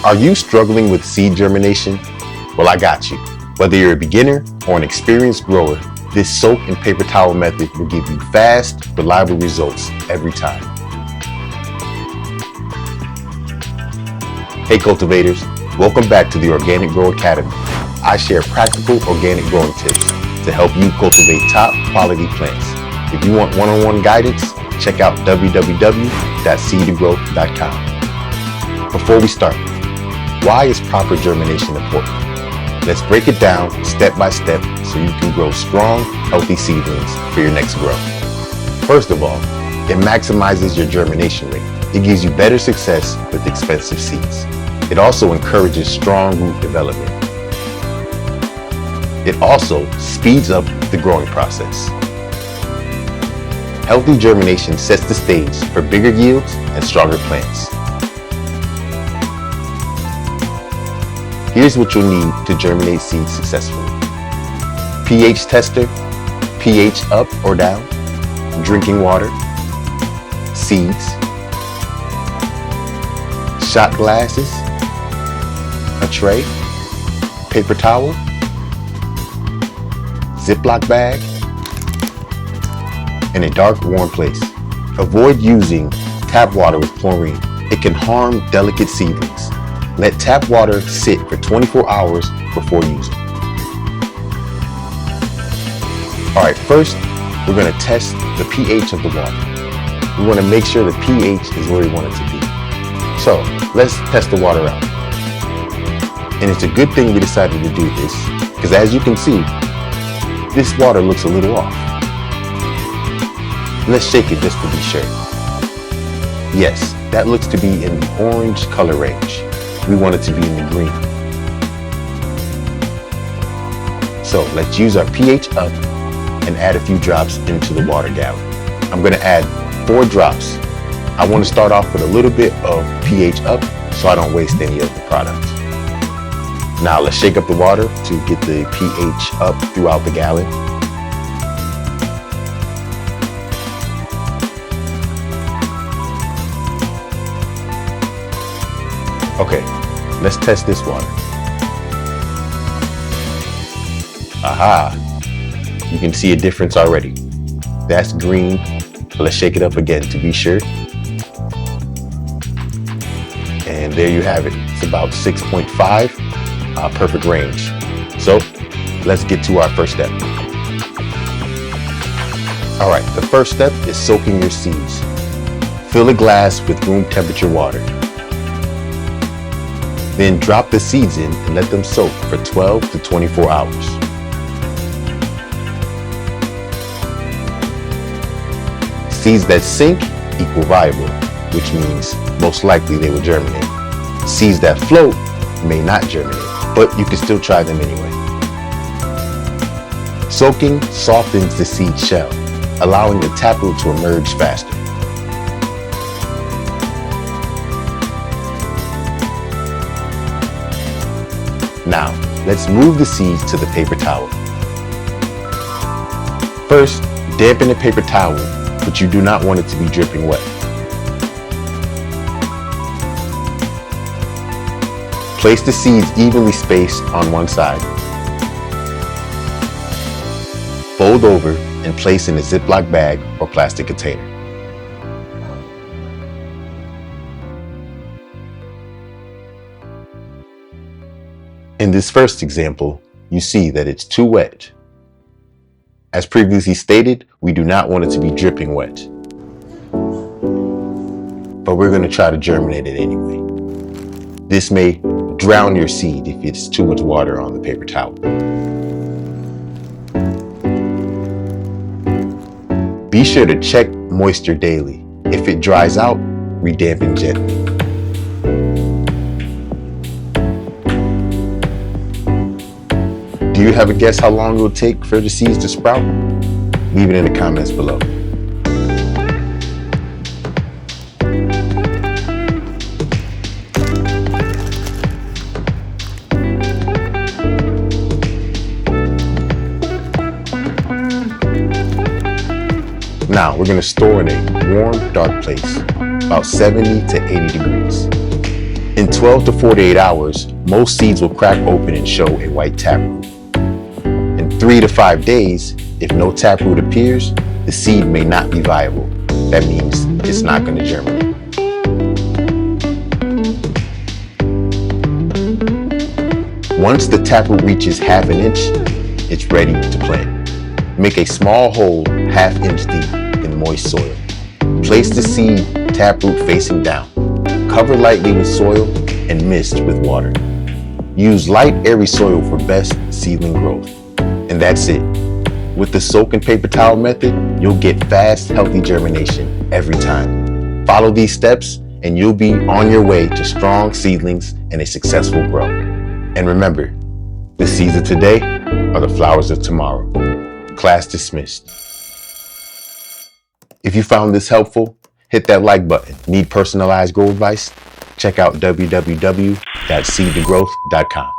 Are you struggling with seed germination? Well, I got you. Whether you're a beginner or an experienced grower, this soak and paper towel method will give you fast, reliable results every time. Hey cultivators, welcome back to the Organic Grow Academy. I share practical organic growing tips to help you cultivate top quality plants. If you want one-on-one guidance, check out www.seedtogrow.com. Before we start, why is proper germination important? Let's break it down step by step so you can grow strong, healthy seedlings for your next grow. First of all, it maximizes your germination rate. It gives you better success with expensive seeds. It also encourages strong root development. It also speeds up the growing process. Healthy germination sets the stage for bigger yields and stronger plants. Here's what you'll need to germinate seeds successfully. pH tester, pH up or down, drinking water, seeds, shot glasses, a tray, paper towel, Ziploc bag, and a dark, warm place. Avoid using tap water with chlorine. It can harm delicate seedlings. Let tap water sit for 24 hours before using. Alright, first we're going to test the pH of the water. We want to make sure the pH is where we want it to be. So let's test the water out. And it's a good thing we decided to do this, because as you can see, this water looks a little off. Let's shake it just to be sure. Yes, that looks to be in the orange color range. We want it to be in the green. So let's use our pH up and add a few drops into the water gallon. I'm going to add 4 drops. I want to start off with a little bit of pH up so I don't waste any of the product. Now let's shake up the water to get the pH up throughout the gallon. Okay, let's test this water. Aha! You can see a difference already. That's green. Let's shake it up again to be sure. And there you have it. It's about 6.5, perfect range. So let's get to our first step. All right, the first step is soaking your seeds. Fill a glass with room temperature water. Then drop the seeds in and let them soak for 12 to 24 hours. Seeds that sink equal viable, which means most likely they will germinate. Seeds that float may not germinate, but you can still try them anyway. Soaking softens the seed shell, allowing the taproot to emerge faster. Now, let's move the seeds to the paper towel. First, dampen the paper towel, but you do not want it to be dripping wet. Place the seeds evenly spaced on one side. Fold over and place in a Ziploc bag or plastic container. In this first example, you see that it's too wet. As previously stated, we do not want it to be dripping wet. But we're going to try to germinate it anyway. This may drown your seed if it's too much water on the paper towel. Be sure to check moisture daily. If it dries out, redampen gently. Do you have a guess how long it will take for the seeds to sprout? Leave it in the comments below. Now we're going to store in a warm, dark place, about 70 to 80 degrees. In 12 to 48 hours, most seeds will crack open and show a white taproot. In 3 to 5 days, if no taproot appears, the seed may not be viable. That means it's not going to germinate. Once the taproot reaches ½ inch, it's ready to plant. Make a small hole ½ inch deep in moist soil. Place the seed taproot facing down. Cover lightly with soil and mist with water. Use light, airy soil for best seedling growth. And that's it. With the soak and paper towel method, you'll get fast, healthy germination every time. Follow these steps and you'll be on your way to strong seedlings and a successful grow. And remember, the seeds of today are the flowers of tomorrow. Class dismissed. If you found this helpful, hit that like button. Need personalized grow advice? Check out www.seedtogrowth.com.